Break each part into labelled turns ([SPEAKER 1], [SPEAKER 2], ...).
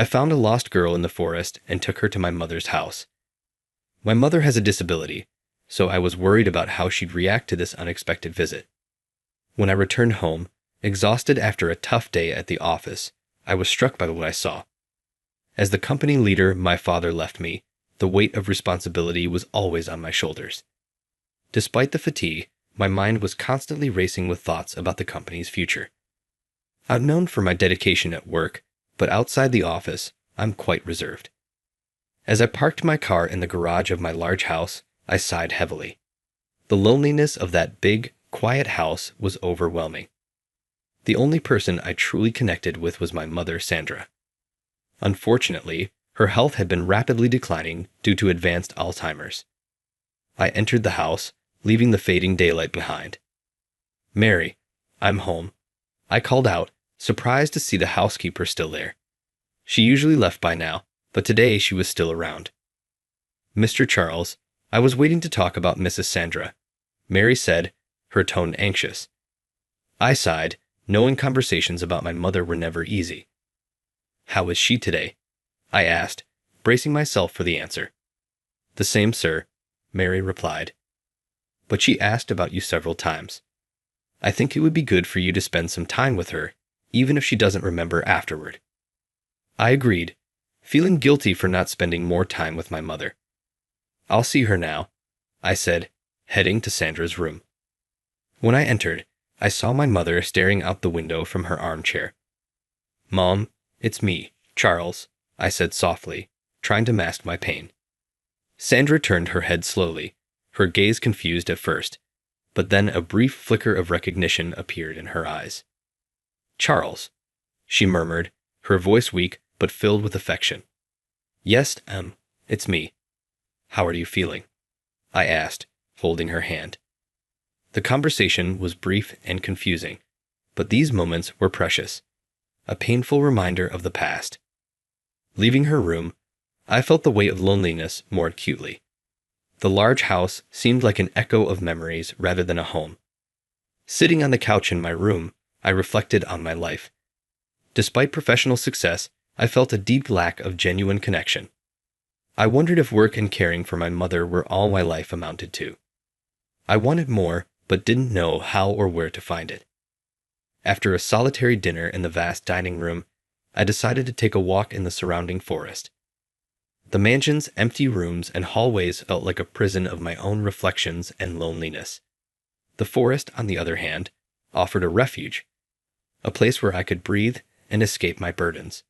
[SPEAKER 1] I found a lost girl in the forest and took her to my mother's house. My mother has a disability, so I was worried about how she'd react to this unexpected visit. When I returned home, exhausted after a tough day at the office, I was struck by what I saw. As the company leader my father left me, the weight of responsibility was always on my shoulders. Despite the fatigue, my mind was constantly racing with thoughts about the company's future. I'm known for my dedication at work, but outside the office, I'm quite reserved. As I parked my car in the garage of my large house, I sighed heavily. The loneliness of that big, quiet house was overwhelming. The only person I truly connected with was my mother, Sandra. Unfortunately, her health had been rapidly declining due to advanced Alzheimer's. I entered the house, leaving the fading daylight behind. "Mary, I'm home," I called out, surprised to see the housekeeper still there. She usually left by now, but today she was still around. "Mr. Charles, I was waiting to talk about Mrs. Sandra," Mary said, her tone anxious. I sighed, knowing conversations about my mother were never easy. "How is she today?" I asked, bracing myself for the answer. "The same, sir," Mary replied. "But she asked about you several times. I think it would be good for you to spend some time with her, even if she doesn't remember afterward." I agreed, feeling guilty for not spending more time with my mother. "I'll see her now," I said, heading to Sandra's room. When I entered, I saw my mother staring out the window from her armchair. "Mom, it's me, Charles," I said softly, trying to mask my pain. Sandra turned her head slowly, her gaze confused at first, but then a brief flicker of recognition appeared in her eyes. "Charles," she murmured, her voice weak but filled with affection. "Yes, it's me. How are you feeling?" I asked, holding her hand. The conversation was brief and confusing, but these moments were precious, a painful reminder of the past. Leaving her room, I felt the weight of loneliness more acutely. The large house seemed like an echo of memories rather than a home. Sitting on the couch in my room, I reflected on my life. Despite professional success, I felt a deep lack of genuine connection. I wondered if work and caring for my mother were all my life amounted to. I wanted more, but didn't know how or where to find it. After a solitary dinner in the vast dining room, I decided to take a walk in the surrounding forest. The mansion's empty rooms and hallways felt like a prison of my own reflections and loneliness. The forest, on the other hand, offered a refuge, a place where I could breathe and escape my burdens.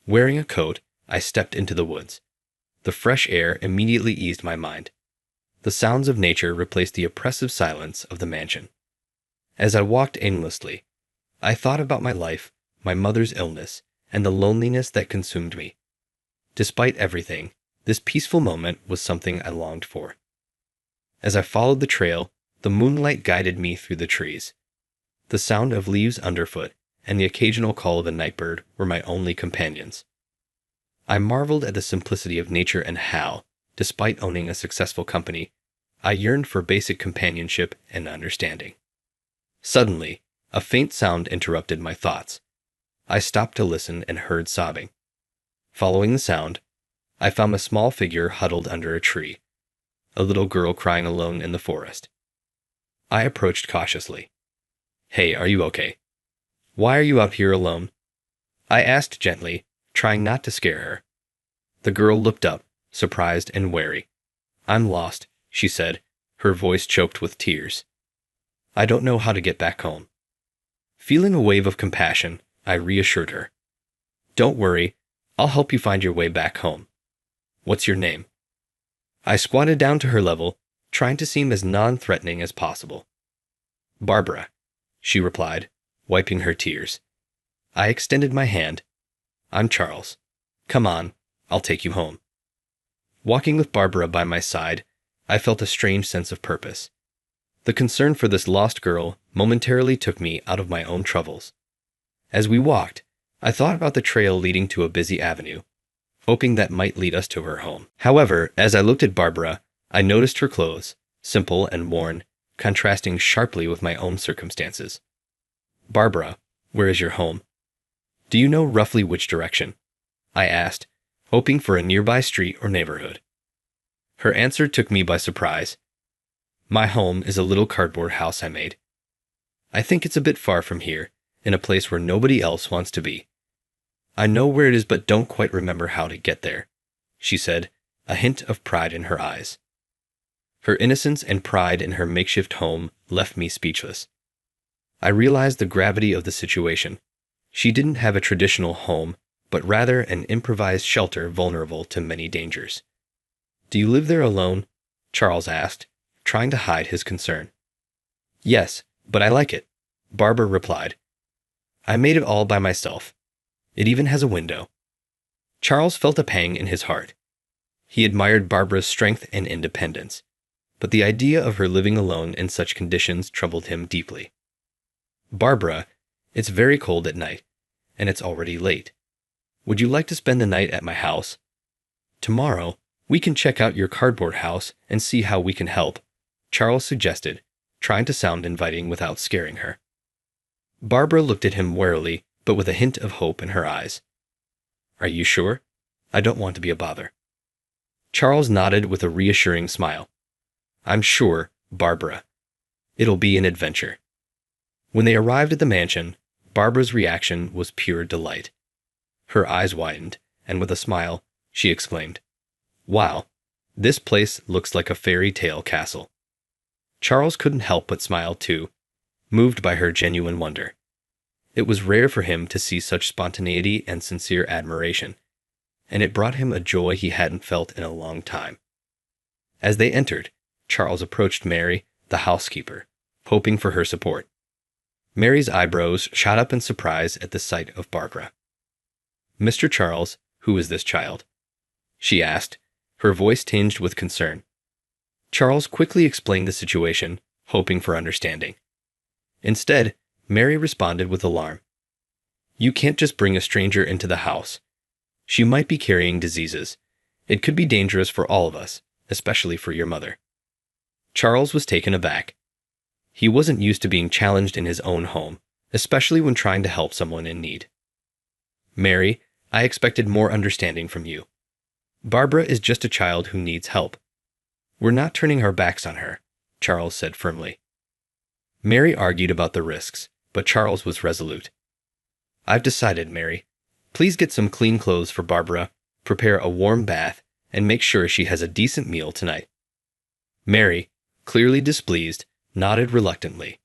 [SPEAKER 1] Wearing a coat, I stepped into the woods. The fresh air immediately eased my mind. The sounds of nature replaced the oppressive silence of the mansion. As I walked aimlessly, I thought about my life, my mother's illness, and the loneliness that consumed me. Despite everything, this peaceful moment was something I longed for. As I followed the trail, the moonlight guided me through the trees. The sound of leaves underfoot and the occasional call of a nightbird were my only companions. I marveled at the simplicity of nature and how, despite owning a successful company, I yearned for basic companionship and understanding. Suddenly, a faint sound interrupted my thoughts. I stopped to listen and heard sobbing. Following the sound, I found a small figure huddled under a tree, a little girl crying alone in the forest. I approached cautiously. "Hey, are you okay? Why are you out here alone?" I asked gently, trying not to scare her. The girl looked up, surprised and wary. "I'm lost," she said, her voice choked with tears. "I don't know how to get back home." Feeling a wave of compassion, I reassured her. "Don't worry, I'll help you find your way back home. What's your name?" I squatted down to her level, trying to seem as non-threatening as possible. "Barbara," she replied, wiping her tears. I extended my hand. "I'm Charles. Come on, I'll take you home." Walking with Barbara by my side, I felt a strange sense of purpose. The concern for this lost girl momentarily took me out of my own troubles. As we walked, I thought about the trail leading to a busy avenue, hoping that might lead us to her home. However, as I looked at Barbara, I noticed her clothes, simple and worn, contrasting sharply with my own circumstances. "Barbara, where is your home? Do you know roughly which direction?" I asked, hoping for a nearby street or neighborhood. Her answer took me by surprise. My home is a little cardboard house I made. I think it's a bit far from here, in a place where nobody else wants to be. I know where it is but don't quite remember how to get there, she said, a hint of pride in her eyes. Her innocence and pride in her makeshift home left me speechless. I realized the gravity of the situation. She didn't have a traditional home, but rather an improvised shelter vulnerable to many dangers. Do you live there alone? Charles asked, trying to hide his concern. Yes, but I like it, Barbara replied. I made it all by myself. It even has a window. Charles felt a pang in his heart. He admired Barbara's strength and independence, but the idea of her living alone in such conditions troubled him deeply. Barbara, it's very cold at night, and it's already late. Would you like to spend the night at my house? Tomorrow, we can check out your cardboard house and see how we can help, Charles suggested, trying to sound inviting without scaring her. Barbara looked at him warily, but with a hint of hope in her eyes. Are you sure? I don't want to be a bother. Charles nodded with a reassuring smile. I'm sure, Barbara. It'll be an adventure. When they arrived at the mansion, Barbara's reaction was pure delight. Her eyes widened, and with a smile, she exclaimed, Wow, this place looks like a fairy tale castle. Charles couldn't help but smile too, moved by her genuine wonder. It was rare for him to see such spontaneity and sincere admiration, and it brought him a joy he hadn't felt in a long time. As they entered, Charles approached Mary, the housekeeper, hoping for her support. Mary's eyebrows shot up in surprise at the sight of Barbara. Mr. Charles, who is this child? She asked, her voice tinged with concern. Charles quickly explained the situation, hoping for understanding. Instead, Mary responded with alarm. You can't just bring a stranger into the house. She might be carrying diseases. It could be dangerous for all of us, especially for your mother. Charles was taken aback. He wasn't used to being challenged in his own home, especially when trying to help someone in need. Mary, I expected more understanding from you. Barbara is just a child who needs help. We're not turning our backs on her, Charles said firmly. Mary argued about the risks, but Charles was resolute. I've decided, Mary. Please get some clean clothes for Barbara, prepare a warm bath, and make sure she has a decent meal tonight. Mary, clearly displeased, nodded reluctantly.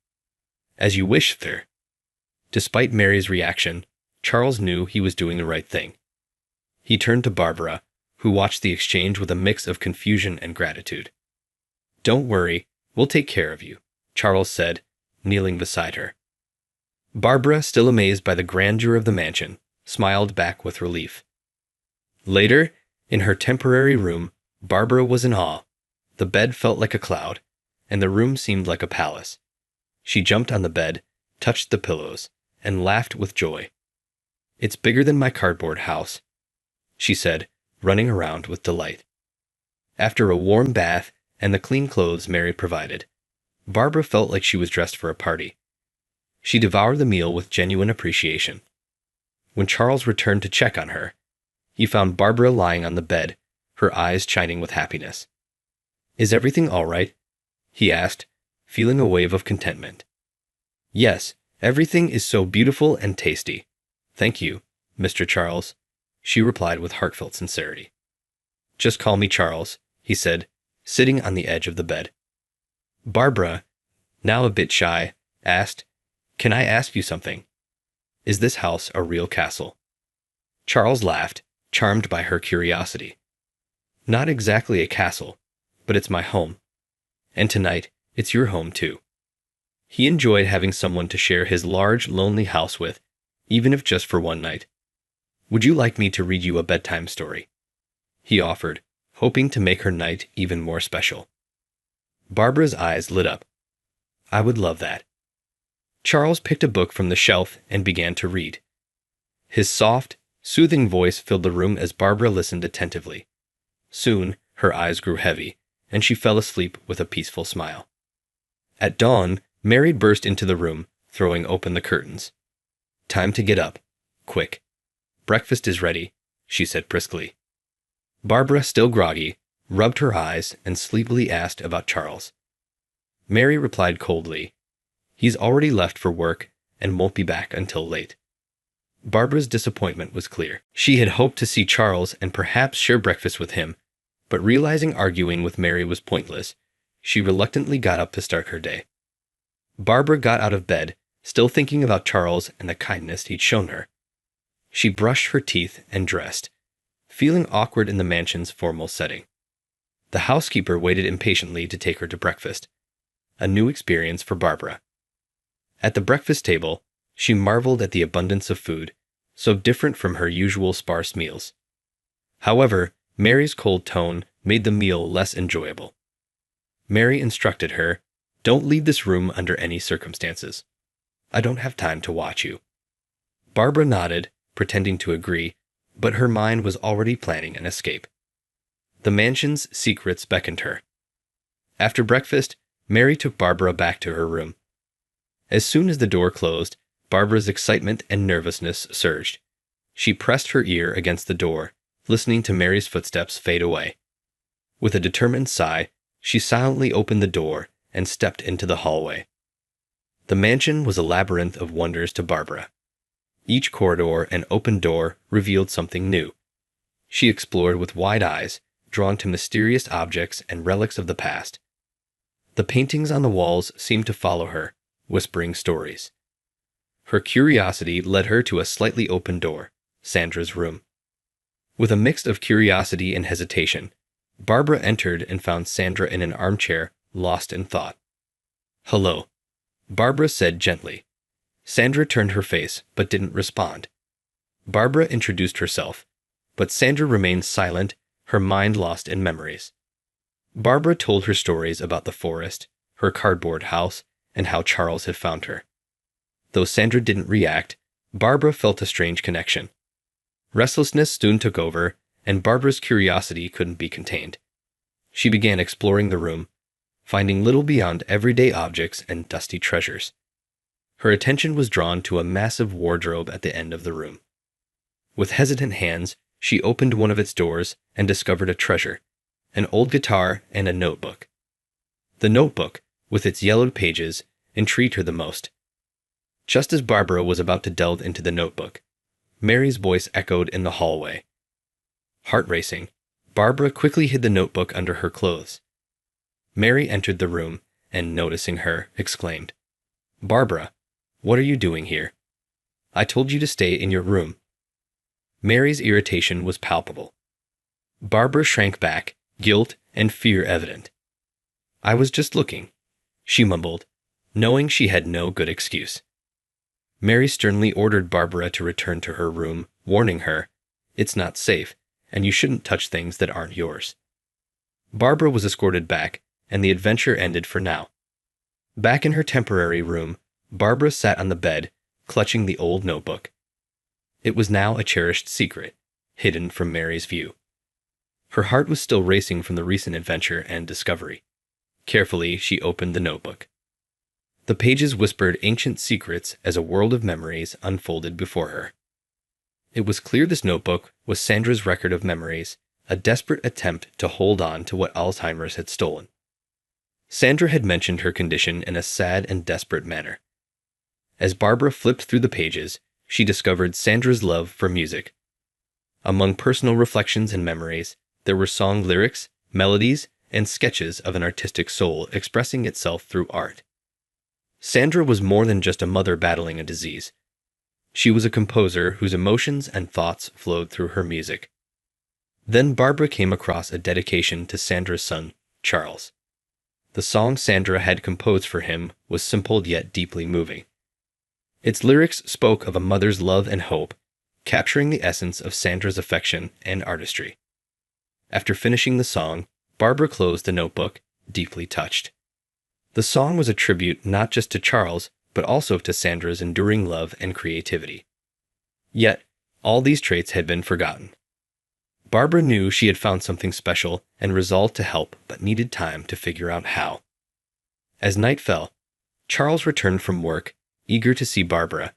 [SPEAKER 1] As you wish, sir. Despite Mary's reaction, Charles knew he was doing the right thing. He turned to Barbara, who watched the exchange with a mix of confusion and gratitude. Don't worry, we'll take care of you, Charles said, kneeling beside her. Barbara, still amazed by the grandeur of the mansion, smiled back with relief. Later, in her temporary room, Barbara was in awe. The bed felt like a cloud, and the room seemed like a palace. She jumped on the bed, touched the pillows, and laughed with joy. It's bigger than my cardboard house, she said, running around with delight. After a warm bath and the clean clothes Mary provided, Barbara felt like she was dressed for a party. She devoured the meal with genuine appreciation. When Charles returned to check on her, he found Barbara lying on the bed, her eyes shining with happiness. Is everything all right? He asked, feeling a wave of contentment. Yes, everything is so beautiful and tasty. Thank you, Mr. Charles, she replied with heartfelt sincerity. Just call me Charles, he said, sitting on the edge of the bed. Barbara, now a bit shy, asked, Can I ask you something? Is this house a real castle? Charles laughed, charmed by her curiosity. Not exactly a castle, but it's my home. And tonight, it's your home too. He enjoyed having someone to share his large, lonely house with, even if just for one night. Would you like me to read you a bedtime story? He offered, hoping to make her night even more special. Barbara's eyes lit up. I would love that. Charles picked a book from the shelf and began to read. His soft, soothing voice filled the room as Barbara listened attentively. Soon, her eyes grew heavy, and she fell asleep with a peaceful smile. At dawn, Mary burst into the room, throwing open the curtains. Time to get up. Quick. Breakfast is ready. she said briskly. Barbara, still groggy, rubbed her eyes and sleepily asked about Charles. Mary replied coldly, "He's already left for work and won't be back until late." Barbara's disappointment was clear. She had hoped to see Charles and perhaps share breakfast with him, but realizing arguing with Mary was pointless, she reluctantly got up to start her day. Barbara got out of bed, still thinking about Charles and the kindness he'd shown her. She brushed her teeth and dressed, feeling awkward in the mansion's formal setting. The housekeeper waited impatiently to take her to breakfast, a new experience for Barbara. At the breakfast table, she marveled at the abundance of food, so different from her usual sparse meals. However, Mary's cold tone made the meal less enjoyable. Mary instructed her, "Don't leave this room under any circumstances. I don't have time to watch you." Barbara nodded, pretending to agree, but her mind was already planning an escape. The mansion's secrets beckoned her. After breakfast, Mary took Barbara back to her room. As soon as the door closed, Barbara's excitement and nervousness surged. She pressed her ear against the door, listening to Mary's footsteps fade away. With a determined sigh, she silently opened the door and stepped into the hallway. The mansion was a labyrinth of wonders to Barbara. Each corridor and open door revealed something new. She explored with wide eyes, drawn to mysterious objects and relics of the past. The paintings on the walls seemed to follow her, whispering stories. Her curiosity led her to a slightly open door, Sandra's room. With a mix of curiosity and hesitation, Barbara entered and found Sandra in an armchair, lost in thought. "Hello," Barbara said gently. Sandra turned her face, but didn't respond. Barbara introduced herself, but Sandra remained silent, her mind lost in memories. Barbara told her stories about the forest, her cardboard house, and how Charles had found her. Though Sandra didn't react, Barbara felt a strange connection. Restlessness soon took over, and Barbara's curiosity couldn't be contained. She began exploring the room, finding little beyond everyday objects and dusty treasures. Her attention was drawn to a massive wardrobe at the end of the room. With hesitant hands, she opened one of its doors and discovered a treasure, an old guitar and a notebook. The notebook, with its yellowed pages, intrigued her the most. Just as Barbara was about to delve into the notebook, Mary's voice echoed in the hallway. Heart racing, Barbara quickly hid the notebook under her clothes. Mary entered the room and, noticing her, exclaimed, "Barbara, what are you doing here? I told you to stay in your room." Mary's irritation was palpable. Barbara shrank back, guilt and fear evident. "I was just looking," she mumbled, knowing she had no good excuse. Mary sternly ordered Barbara to return to her room, warning her, "It's not safe, and you shouldn't touch things that aren't yours." Barbara was escorted back, and the adventure ended for now. Back in her temporary room, Barbara sat on the bed, clutching the old notebook. It was now a cherished secret, hidden from Mary's view. Her heart was still racing from the recent adventure and discovery. Carefully, she opened the notebook. The pages whispered ancient secrets as a world of memories unfolded before her. It was clear this notebook was Sandra's record of memories, a desperate attempt to hold on to what Alzheimer's had stolen. Sandra had mentioned her condition in a sad and desperate manner. As Barbara flipped through the pages, she discovered Sandra's love for music. Among personal reflections and memories, there were song lyrics, melodies, and sketches of an artistic soul expressing itself through art. Sandra was more than just a mother battling a disease. She was a composer whose emotions and thoughts flowed through her music. Then Barbara came across a dedication to Sandra's son, Charles. The song Sandra had composed for him was simple yet deeply moving. Its lyrics spoke of a mother's love and hope, capturing the essence of Sandra's affection and artistry. After finishing the song, Barbara closed the notebook, deeply touched. The song was a tribute not just to Charles, but also to Sandra's enduring love and creativity. Yet, all these traits had been forgotten. Barbara knew she had found something special and resolved to help, but needed time to figure out how. As night fell, Charles returned from work, eager to see Barbara.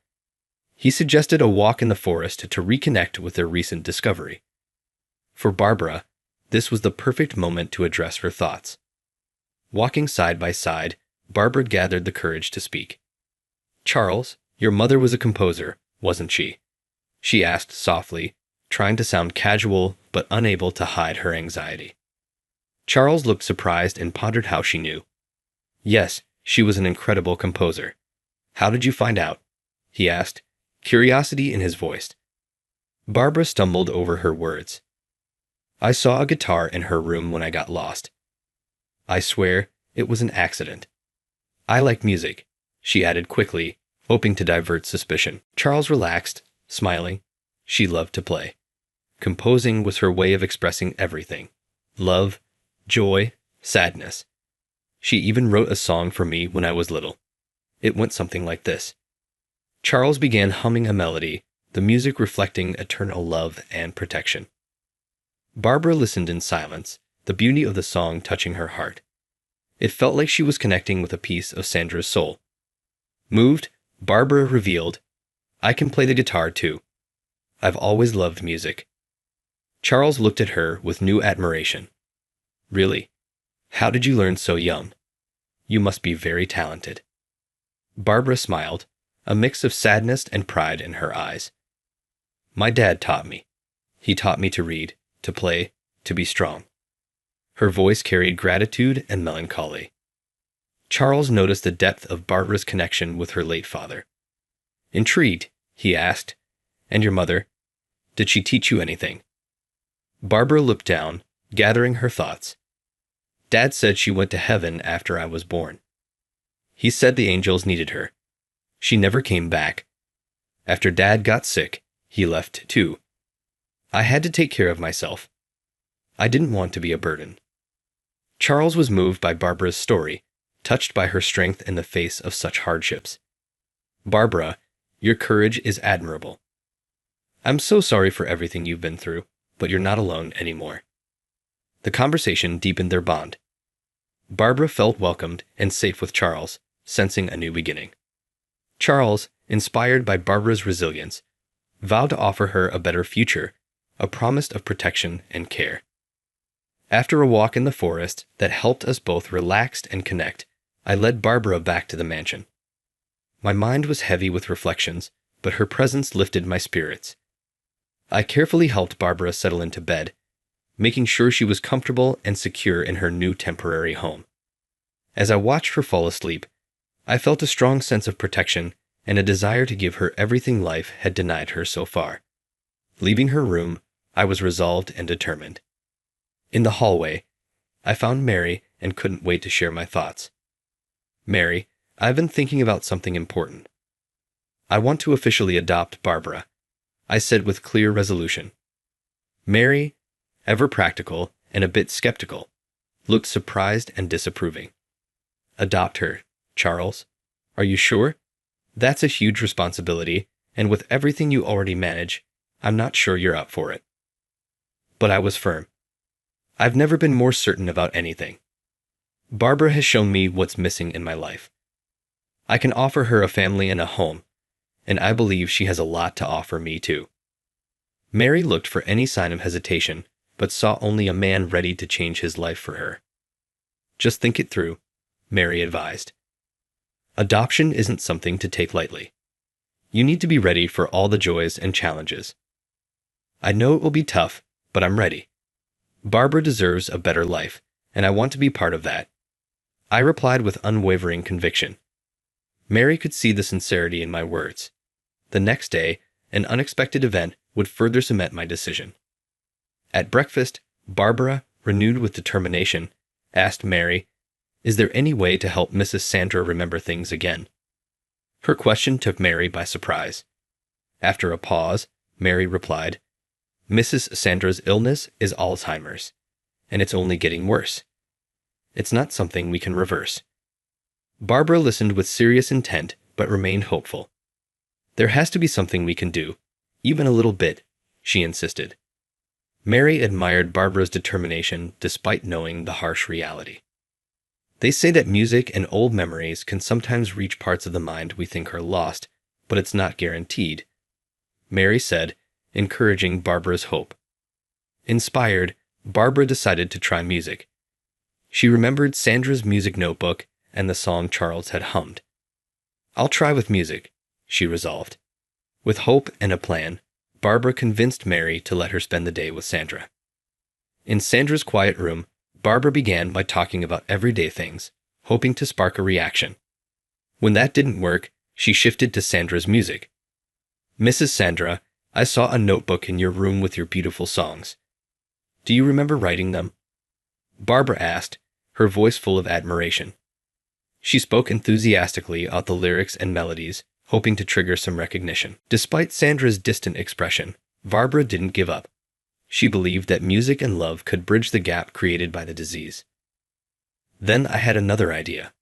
[SPEAKER 1] He suggested a walk in the forest to reconnect with their recent discovery. For Barbara, this was the perfect moment to address her thoughts. Walking side by side, Barbara gathered the courage to speak. "Charles, your mother was a composer, wasn't she?" she asked softly, trying to sound casual but unable to hide her anxiety. Charles looked surprised and pondered how she knew. "Yes, she was an incredible composer. How did you find out?" he asked, curiosity in his voice. Barbara stumbled over her words. "I saw a guitar in her room when I got lost. I swear it was an accident. I like music," she added quickly, hoping to divert suspicion. Charles relaxed, smiling. She loved to play. Composing was her way of expressing everything: love, joy, sadness. She even wrote a song for me when I was little. It went something like this. Charles began humming a melody, the music reflecting eternal love and protection. Barbara listened in silence, the beauty of the song touching her heart. It felt like she was connecting with a piece of Sandra's soul. Moved, Barbara revealed, "I can play the guitar too. I've always loved music." Charles looked at her with new admiration. "Really? How did you learn so young? You must be very talented." Barbara smiled, a mix of sadness and pride in her eyes. "My dad taught me. He taught me to read, to play, to be strong." Her voice carried gratitude and melancholy. Charles noticed the depth of Barbara's connection with her late father. Intrigued, he asked, "And your mother? Did she teach you anything?" Barbara looked down, gathering her thoughts. "Dad said she went to heaven after I was born. He said the angels needed her. She never came back. After Dad got sick, he left too. I had to take care of myself. I didn't want to be a burden." Charles was moved by Barbara's story, touched by her strength in the face of such hardships. "Barbara, your courage is admirable. I'm so sorry for everything you've been through, but you're not alone anymore." The conversation deepened their bond. Barbara felt welcomed and safe with Charles, sensing a new beginning. Charles, inspired by Barbara's resilience, vowed to offer her a better future, a promise of protection and care. After a walk in the forest that helped us both relax and connect, I led Barbara back to the mansion. My mind was heavy with reflections, but her presence lifted my spirits. I carefully helped Barbara settle into bed, making sure she was comfortable and secure in her new temporary home. As I watched her fall asleep, I felt a strong sense of protection and a desire to give her everything life had denied her so far. Leaving her room, I was resolved and determined. In the hallway, I found Mary and couldn't wait to share my thoughts. "Mary, I've been thinking about something important. I want to officially adopt Barbara," I said with clear resolution. Mary, ever practical and a bit skeptical, looked surprised and disapproving. "Adopt her, Charles. Are you sure? That's a huge responsibility, and with everything you already manage, I'm not sure you're up for it." But I was firm. I've never been more certain about anything. Barbara has shown me what's missing in my life. I can offer her a family and a home, and I believe she has a lot to offer me too. Mary looked for any sign of hesitation, but saw only a man ready to change his life for her. "Just think it through," Mary advised. "Adoption isn't something to take lightly. You need to be ready for all the joys and challenges. I know it will be tough, but I'm ready. Barbara deserves a better life, and I want to be part of that," I replied with unwavering conviction. Mary could see the sincerity in my words. The next day, an unexpected event would further cement my decision. At breakfast, Barbara, renewed with determination, asked Mary, "Is there any way to help Mrs. Sandra remember things again?" Her question took Mary by surprise. After a pause, Mary replied, "Mrs. Sandra's illness is Alzheimer's, and it's only getting worse. It's not something we can reverse." Barbara listened with serious intent but remained hopeful. "There has to be something we can do, even a little bit," she insisted. Mary admired Barbara's determination despite knowing the harsh reality. They say that music and old memories can sometimes reach parts of the mind we think are lost, but it's not guaranteed, Mary said, encouraging Barbara's hope. Inspired, Barbara decided to try music. She remembered Sandra's music notebook and the song Charles had hummed. "I'll try with music," she resolved. With hope and a plan, Barbara convinced Mary to let her spend the day with Sandra. In Sandra's quiet room, Barbara began by talking about everyday things, hoping to spark a reaction. When that didn't work, she shifted to Sandra's music. "Mrs. Sandra, I saw a notebook in your room with your beautiful songs. Do you remember writing them?" Barbara asked, her voice full of admiration. She spoke enthusiastically about the lyrics and melodies, hoping to trigger some recognition. Despite Sandra's distant expression, Barbara didn't give up. She believed that music and love could bridge the gap created by the disease. Then I had another idea.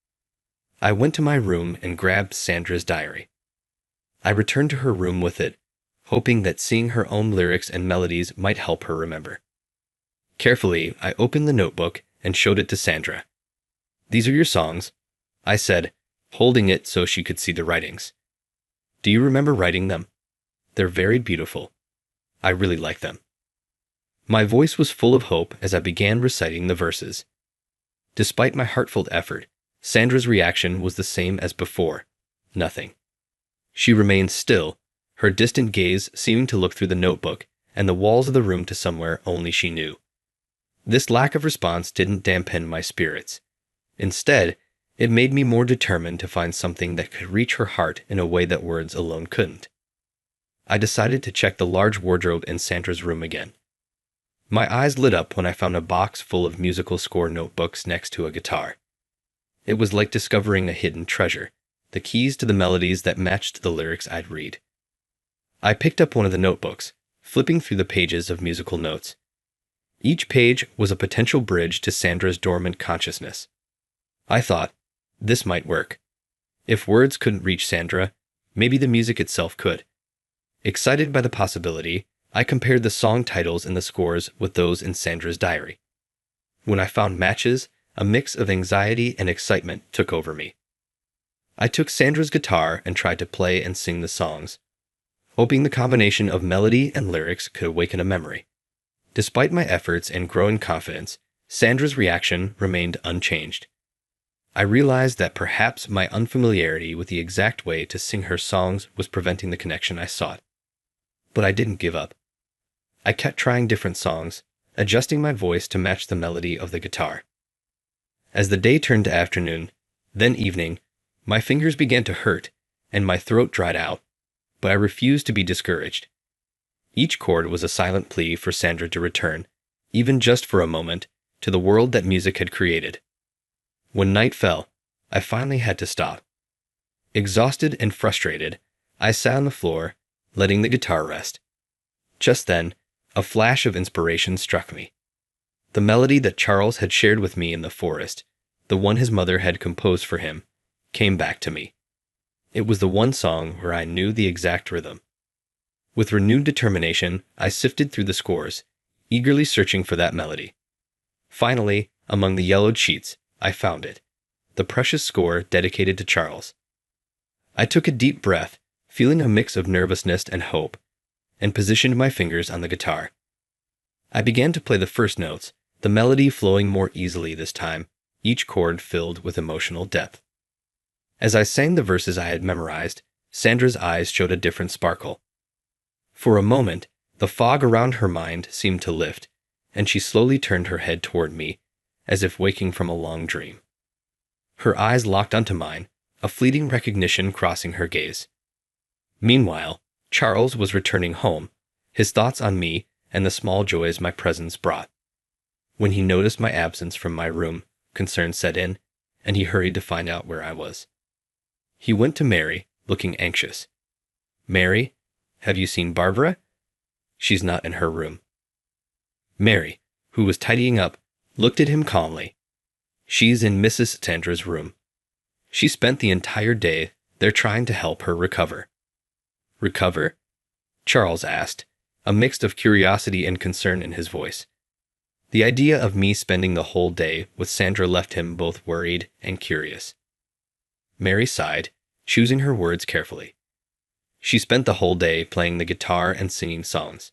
[SPEAKER 1] I went to my room and grabbed Sandra's diary. I returned to her room with it, hoping that seeing her own lyrics and melodies might help her remember. Carefully, I opened the notebook and showed it to Sandra. "These are your songs," I said, holding it so she could see the writings. "Do you remember writing them? They're very beautiful. I really like them." My voice was full of hope as I began reciting the verses. Despite my heartfelt effort, Sandra's reaction was the same as before: nothing. She remained still, her distant gaze seeming to look through the notebook and the walls of the room to somewhere only she knew. This lack of response didn't dampen my spirits. Instead, it made me more determined to find something that could reach her heart in a way that words alone couldn't. I decided to check the large wardrobe in Sandra's room again. My eyes lit up when I found a box full of musical score notebooks next to a guitar. It was like discovering a hidden treasure, the keys to the melodies that matched the lyrics I'd read. I picked up one of the notebooks, flipping through the pages of musical notes. Each page was a potential bridge to Sandra's dormant consciousness. I thought, this might work. If words couldn't reach Sandra, maybe the music itself could. Excited by the possibility, I compared the song titles in the scores with those in Sandra's diary. When I found matches, a mix of anxiety and excitement took over me. I took Sandra's guitar and tried to play and sing the songs, hoping the combination of melody and lyrics could awaken a memory. Despite my efforts and growing confidence, Sandra's reaction remained unchanged. I realized that perhaps my unfamiliarity with the exact way to sing her songs was preventing the connection I sought. But I didn't give up. I kept trying different songs, adjusting my voice to match the melody of the guitar. As the day turned to afternoon, then evening, my fingers began to hurt and my throat dried out, but I refused to be discouraged. Each chord was a silent plea for Sandra to return, even just for a moment, to the world that music had created. When night fell, I finally had to stop. Exhausted and frustrated, I sat on the floor, letting the guitar rest. Just then, a flash of inspiration struck me. The melody that Charles had shared with me in the forest, the one his mother had composed for him, came back to me. It was the one song where I knew the exact rhythm. With renewed determination, I sifted through the scores, eagerly searching for that melody. Finally, among the yellowed sheets, I found it, the precious score dedicated to Charles. I took a deep breath, feeling a mix of nervousness and hope, and positioned my fingers on the guitar. I began to play the first notes, the melody flowing more easily this time, each chord filled with emotional depth. As I sang the verses I had memorized, Sandra's eyes showed a different sparkle. For a moment, the fog around her mind seemed to lift, and she slowly turned her head toward me, as if waking from a long dream. Her eyes locked onto mine, a fleeting recognition crossing her gaze. Meanwhile, Charles was returning home, his thoughts on me and the small joys my presence brought. When he noticed my absence from my room, concern set in, and he hurried to find out where I was. He went to Mary, looking anxious. "Mary, have you seen Barbara? She's not in her room." Mary, who was tidying up, looked at him calmly. "She's in Mrs. Sandra's room. She spent the entire day there trying to help her recover." "Recover?" Charles asked, a mix of curiosity and concern in his voice. The idea of me spending the whole day with Sandra left him both worried and curious. Mary sighed, choosing her words carefully. She spent the whole day playing the guitar and singing songs.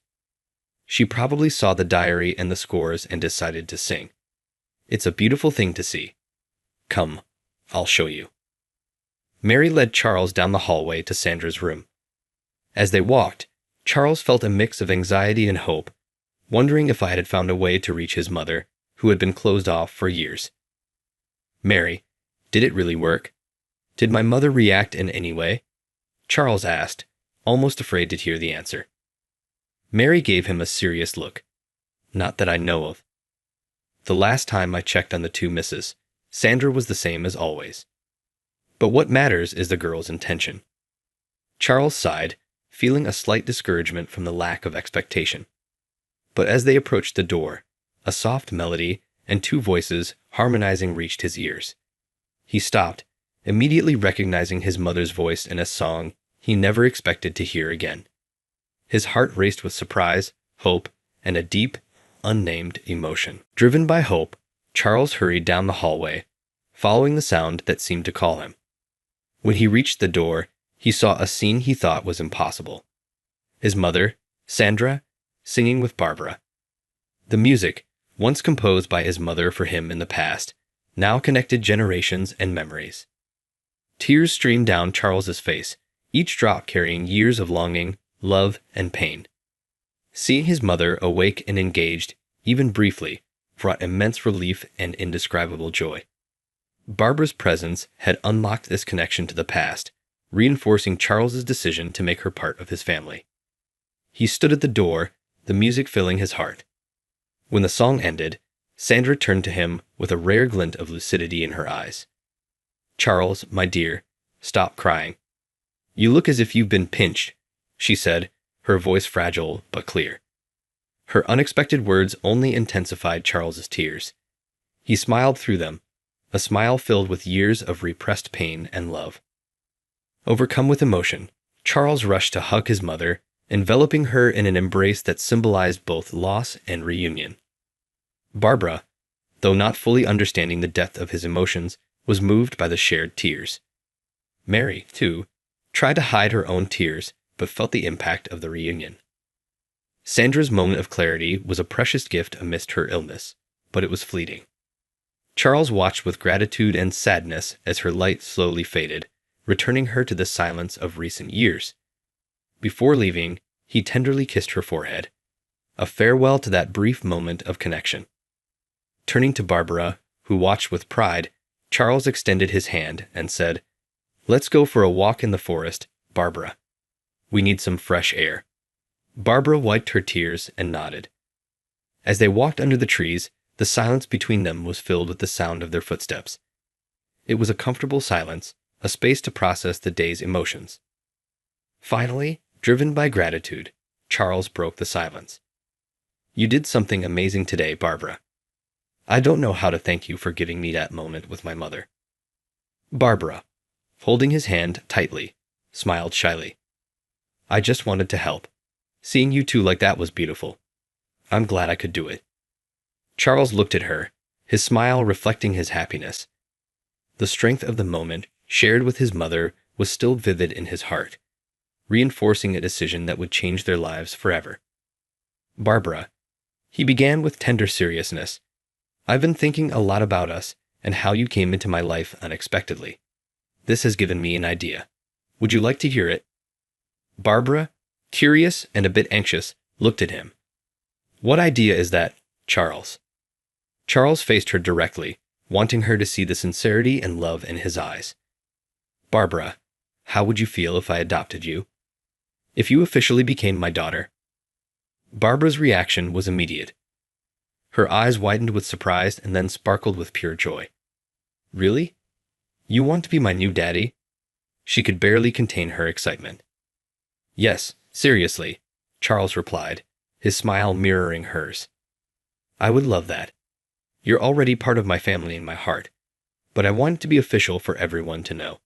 [SPEAKER 1] She probably saw the diary and the scores and decided to sing. It's a beautiful thing to see. Come, I'll show you. Mary led Charles down the hallway to Sandra's room. As they walked, Charles felt a mix of anxiety and hope, wondering if I had found a way to reach his mother, who had been closed off for years. Mary, did it really work? Did my mother react in any way? Charles asked, almost afraid to hear the answer. Mary gave him a serious look. Not that I know of. The last time I checked on the two misses, Sandra was the same as always. But what matters is the girl's intention. Charles sighed, feeling a slight discouragement from the lack of expectation. But as they approached the door, a soft melody and two voices harmonizing reached his ears. He stopped, immediately recognizing his mother's voice in a song he never expected to hear again. His heart raced with surprise, hope, and a deep, unnamed emotion. Driven by hope, Charles hurried down the hallway, following the sound that seemed to call him. When he reached the door, he saw a scene he thought was impossible. His mother, Sandra, singing with Barbara. The music, once composed by his mother for him in the past, now connected generations and memories. Tears streamed down Charles's face, each drop carrying years of longing, love, and pain. Seeing his mother awake and engaged, even briefly, brought immense relief and indescribable joy. Barbara's presence had unlocked this connection to the past, reinforcing Charles's decision to make her part of his family. He stood at the door, the music filling his heart. When the song ended, Sandra turned to him with a rare glint of lucidity in her eyes. "Charles, my dear, stop crying. You look as if you've been pinched," she said, her voice fragile but clear. Her unexpected words only intensified Charles's tears. He smiled through them, a smile filled with years of repressed pain and love. Overcome with emotion, Charles rushed to hug his mother, enveloping her in an embrace that symbolized both loss and reunion. Barbara, though not fully understanding the depth of his emotions, was moved by the shared tears. Mary, too, tried to hide her own tears, but felt the impact of the reunion. Sandra's moment of clarity was a precious gift amidst her illness, but it was fleeting. Charles watched with gratitude and sadness as her light slowly faded, returning her to the silence of recent years. Before leaving, he tenderly kissed her forehead, a farewell to that brief moment of connection. Turning to Barbara, who watched with pride, Charles extended his hand and said, "Let's go for a walk in the forest, Barbara. We need some fresh air." Barbara wiped her tears and nodded. As they walked under the trees, the silence between them was filled with the sound of their footsteps. It was a comfortable silence, a space to process the day's emotions. Finally, driven by gratitude, Charles broke the silence. "You did something amazing today, Barbara. I don't know how to thank you for giving me that moment with my mother." Barbara, holding his hand tightly, smiled shyly. "I just wanted to help. Seeing you two like that was beautiful. I'm glad I could do it." Charles looked at her, his smile reflecting his happiness. The strength of the moment, shared with his mother, was still vivid in his heart, reinforcing a decision that would change their lives forever. "Barbara," he began with tender seriousness, "I've been thinking a lot about us and how you came into my life unexpectedly. This has given me an idea. Would you like to hear it?" Barbara, curious and a bit anxious, looked at him. "What idea is that, Charles?" Charles faced her directly, wanting her to see the sincerity and love in his eyes. "Barbara, how would you feel if I adopted you? If you officially became my daughter?" Barbara's reaction was immediate. Her eyes widened with surprise and then sparkled with pure joy. "Really? You want to be my new daddy?" She could barely contain her excitement. "Yes, seriously," Charles replied, his smile mirroring hers. "I would love that. You're already part of my family in my heart, but I want it to be official for everyone to know."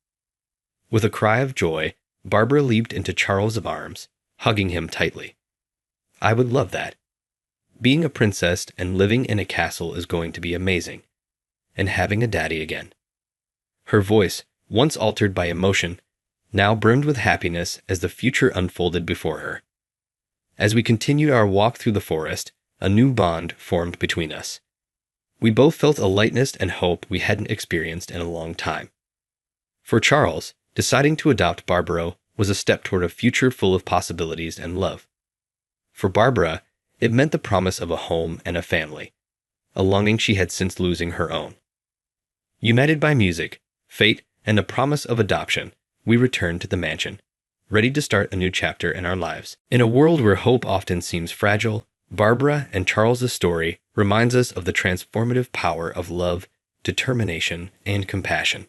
[SPEAKER 1] With a cry of joy, Barbara leaped into Charles' arms, hugging him tightly. "I would love that. Being a princess and living in a castle is going to be amazing, and having a daddy again." Her voice, once altered by emotion, now brimmed with happiness as the future unfolded before her. As we continued our walk through the forest, a new bond formed between us. We both felt a lightness and hope we hadn't experienced in a long time. For Charles, deciding to adopt Barbara was a step toward a future full of possibilities and love. For Barbara, it meant the promise of a home and a family, a longing she had since losing her own. United by music, fate, and the promise of adoption, we returned to the mansion, ready to start a new chapter in our lives. In a world where hope often seems fragile, Barbara and Charles's story reminds us of the transformative power of love, determination, and compassion.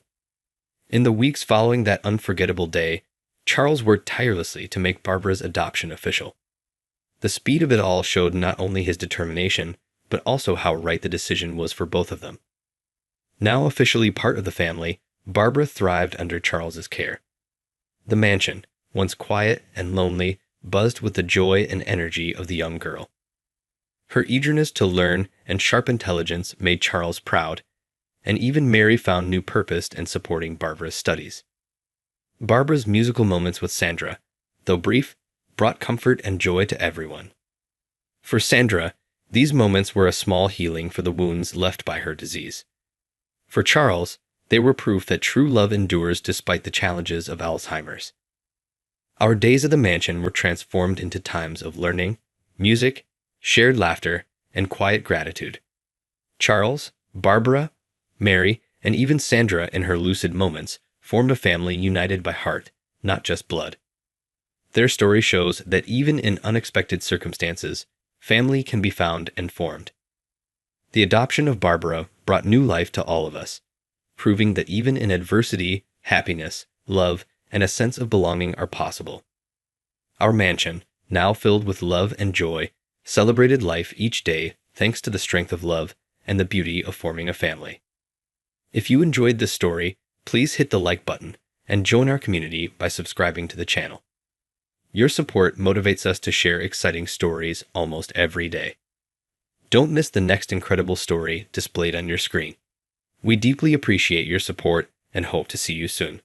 [SPEAKER 1] In the weeks following that unforgettable day, Charles worked tirelessly to make Barbara's adoption official. The speed of it all showed not only his determination, but also how right the decision was for both of them. Now officially part of the family, Barbara thrived under Charles's care. The mansion, once quiet and lonely, buzzed with the joy and energy of the young girl. Her eagerness to learn and sharp intelligence made Charles proud, and even Mary found new purpose in supporting Barbara's studies. Barbara's musical moments with Sandra, though brief, brought comfort and joy to everyone. For Sandra, these moments were a small healing for the wounds left by her disease. For Charles, they were proof that true love endures despite the challenges of Alzheimer's. Our days at the mansion were transformed into times of learning, music, shared laughter, and quiet gratitude. Charles, Barbara, Mary, and even Sandra in her lucid moments formed a family united by heart, not just blood. Their story shows that even in unexpected circumstances, family can be found and formed. The adoption of Barbara brought new life to all of us, proving that even in adversity, happiness, love, and a sense of belonging are possible. Our mansion, now filled with love and joy, celebrated life each day thanks to the strength of love and the beauty of forming a family. If you enjoyed this story, please hit the like button and join our community by subscribing to the channel. Your support motivates us to share exciting stories almost every day. Don't miss the next incredible story displayed on your screen. We deeply appreciate your support and hope to see you soon.